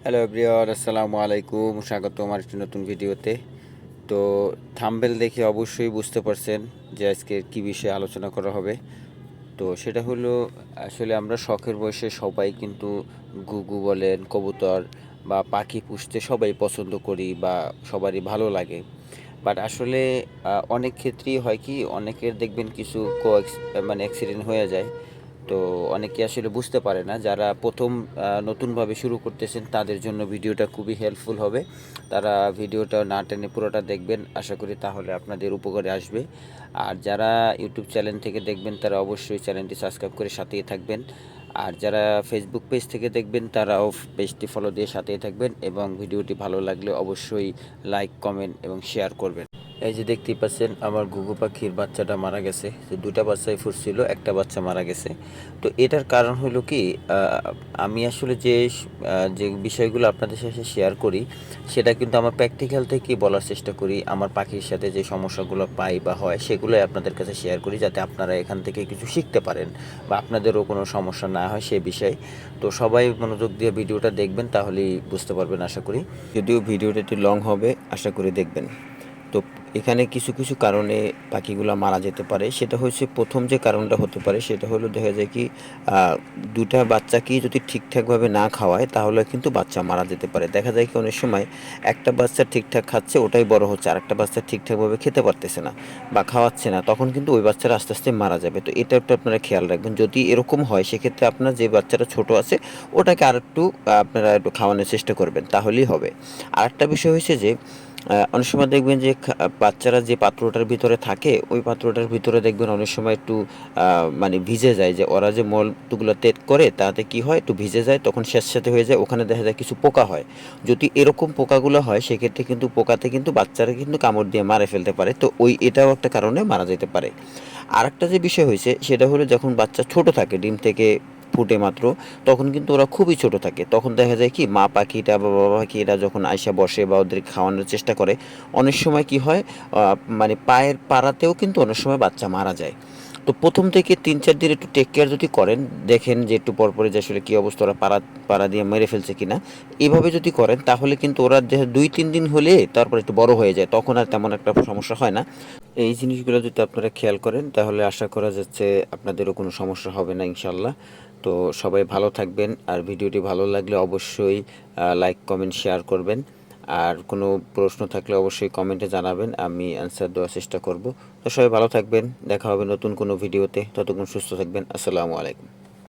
Hello everyone, আসসালামু আলাইকুম। স্বাগত আমার একটি নতুন ভিডিওতে। তো থাম্বনেল দেখে অবশ্যই বুঝতে পারছেন যে আজকে কি বিষয়ে আলোচনা করা হবে। তো সেটা হলো, আসলে আমরা শখের বয়সে সবাই কিন্তু ঘুঘু বলেন, কবুতর বা পাখি পুষতে সবাই পছন্দ করি বা সবারই ভালো লাগে। বাট আসলে অনেক ক্ষেত্রেই হয় কি, অনেকের দেখবেন কিছু মানে অ্যাক্সিডেন্ট হয়ে যায়। তো অনেকে আসলে বুঝতে পারে না, যারা প্রথম নতুনভাবে শুরু করতেছেন তাদের জন্য ভিডিওটা খুবই হেল্পফুল হবে। তারা ভিডিওটা না টেনে পুরোটা দেখবেন, আশা করি তাহলে আপনাদের উপকারে আসবে। আর যারা ইউটিউব চ্যানেল থেকে দেখবেন তারা অবশ্যই চ্যানেলটি সাবস্ক্রাইব করে সাথেই থাকবেন। আর যারা ফেসবুক পেজ থেকে দেখবেন তারাও পেজটি ফলো দিয়ে সাথেই থাকবেন, এবং ভিডিওটি ভালো লাগলে অবশ্যই লাইক, কমেন্ট এবং শেয়ার করবেন। এই যে দেখতেই পাচ্ছেন, আমার ঘুঘু পাখির বাচ্চাটা মারা গেছে। যে দুটা বাচ্চাই ফুটছিল, একটা বাচ্চা মারা গেছে। তো এটার কারণ হলো কি, আমি আসলে যে বিষয়গুলো আপনাদের সাথে শেয়ার করি, সেটা কিন্তু আমার প্র্যাকটিক্যাল থেকেই বলার চেষ্টা করি। আমার পাখির সাথে যে সমস্যাগুলো পাই বা হয়, সেগুলোই আপনাদের কাছে শেয়ার করি, যাতে আপনারা এখান থেকে কিছু শিখতে পারেন বা আপনাদেরও কোনো সমস্যা না হয় সে বিষয়ে। তো সবাই মনোযোগ দিয়ে ভিডিওটা দেখবেন, তাহলেই বুঝতে পারবেন আশা করি। যদিও ভিডিওটা একটু লং হবে, আশা করি দেখবেন। তো এখানে কিছু কিছু কারণে পাখিগুলো মারা যেতে পারে। সেটা হচ্ছে, প্রথম যে কারণটা হতে পারে সেটা হলো, দেখা যায় কি দুটা বাচ্চাকেই যদি ঠিকঠাকভাবে না খাওয়ায় তাহলে কিন্তু বাচ্চা মারা যেতে পারে। দেখা যায় কি, অনেক সময় একটা বাচ্চা ঠিকঠাক খাচ্ছে, ওটাই বড় হচ্ছে, আর একটা বাচ্চা ঠিকঠাকভাবে খেতে পারতেছে না বা খাওয়াচ্ছে না, তখন কিন্তু ওই বাচ্চাটা আস্তে আস্তে মারা যাবে। তো এটা একটু আপনারা খেয়াল রাখবেন। যদি এরকম হয়, সেক্ষেত্রে আপনার যে বাচ্চাটা ছোট আছে ওটাকে আর একটু আপনারা একটু খাওয়ানোর চেষ্টা করবেন, তাহলেই হবে। আরেকটা বিষয় হচ্ছে যে, অনেক সময় দেখবেন যে বাচ্চারা যে পাত্রটার ভিতরে থাকে, ওই পাত্রটার ভিতরে দেখবেন অনেক সময় একটু মানে ভিজে যায়। যে ওরা যে মলগুলো ত্যাগ করে, তাতে কি হয়, একটু ভিজে যায়, তখন স্যাঁতস্যাঁতে হয়ে যায়, ওখানে দেখা যায় কিছু পোকা হয়। যদি এরকম পোকাগুলো হয়, সেক্ষেত্রে কিন্তু পোকাতে কিন্তু বাচ্চারা কিন্তু কামড় দিয়ে মারে ফেলতে পারে। তো এটাও একটা কারণে মারা যেতে পারে। আরেকটা যে বিষয় হয়েছে, সেটা হলো, যখন বাচ্চা ছোট থাকে, ডিম থেকে ফুটে মাত্র, তখন কিন্তু ওরা খুবই ছোট থাকে। তখন দেখা যায় কি, মা পাখিটা বা বাবা পাখিরা যখন আইসা বসে বা ওদের খাওয়ানোর চেষ্টা করে, অনেক সময় কি হয়, মানে পায়ের পাড়াতেও কিন্তু অনেক সময় বাচ্চা মারা যায়। তো প্রথম থেকে ৩-৪ দিন একটু টেক কেয়ার যদি করেন, দেখেন যে একটু পরপরে যে আসলে কী অবস্থা, ওরা পাড়া দিয়ে মেরে ফেলছে কিনা, এভাবে যদি করেন, তাহলে কিন্তু ওরা ২-৩ দিন হলে তারপর একটু বড় হয়ে যায়, তখন আর তেমন একটা সমস্যা হয় না। এই জিনিসগুলো যদি আপনারা খেয়াল করেন, তাহলে আশা করা যাচ্ছে আপনাদেরও কোনো সমস্যা হবে না ইনশাল্লাহ। তো সবাই ভালো থাকবেন, আর ভিডিওটি ভালো লাগলে অবশ্যই লাইক, কমেন্ট, শেয়ার করবেন। আর কোনো প্রশ্ন থাকলে অবশ্যই কমেন্টে জানাবেন, আমি অ্যান্সার দেওয়ার চেষ্টা করব। তো সবাই ভালো থাকবেন, দেখা হবে নতুন কোনো ভিডিওতে। ততক্ষণ সুস্থ থাকবেন। আসসালামু আলাইকুম।